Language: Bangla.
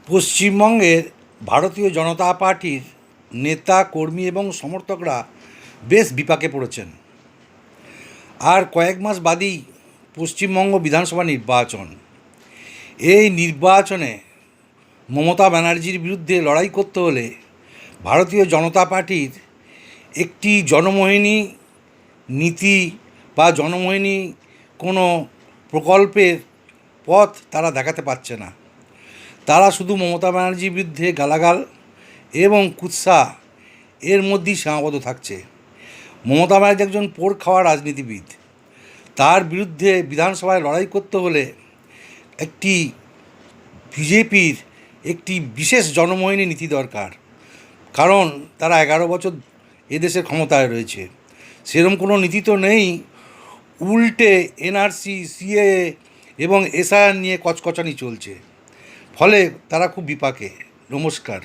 পশ্চিমবঙ্গের ভারতীয় জনতা পার্টির নেতা কর্মী এবং সমর্থকরা বেশ বিপাকে পড়েছেন। আর কয়েক মাস বাদেই পশ্চিমবঙ্গ বিধানসভা নির্বাচন। এই নির্বাচনে মমতা ব্যানার্জির বিরুদ্ধে লড়াই করতে হলে ভারতীয় জনতা পার্টির একটি জনমোহিনী নীতি বা জনমোহিনী কোনো প্রকল্পের পথ তারা দেখাতে পারছে না। তারা শুধু মমতা ব্যানার্জির বিরুদ্ধে গালাগাল এবং কুৎসা এর মধ্যেই সীমাবদ্ধ থাকছে। মমতা ব্যানার্জি একজন পোড় খাওয়া রাজনীতিবিদ। তার বিরুদ্ধে বিধানসভায় লড়াই করতে হলে একটি বিজেপির একটি বিশেষ জনমোহিনী নীতি দরকার, কারণ তারা 11 বছর এদেশের ক্ষমতায় রয়েছে। সেরকম কোনো নীতি তো নেই, উল্টে এনআরসি, সিএএ এবং এসআইআর নিয়ে কচকচানি চলছে। ফলে তারা খুব বিপাকে। নমস্কার।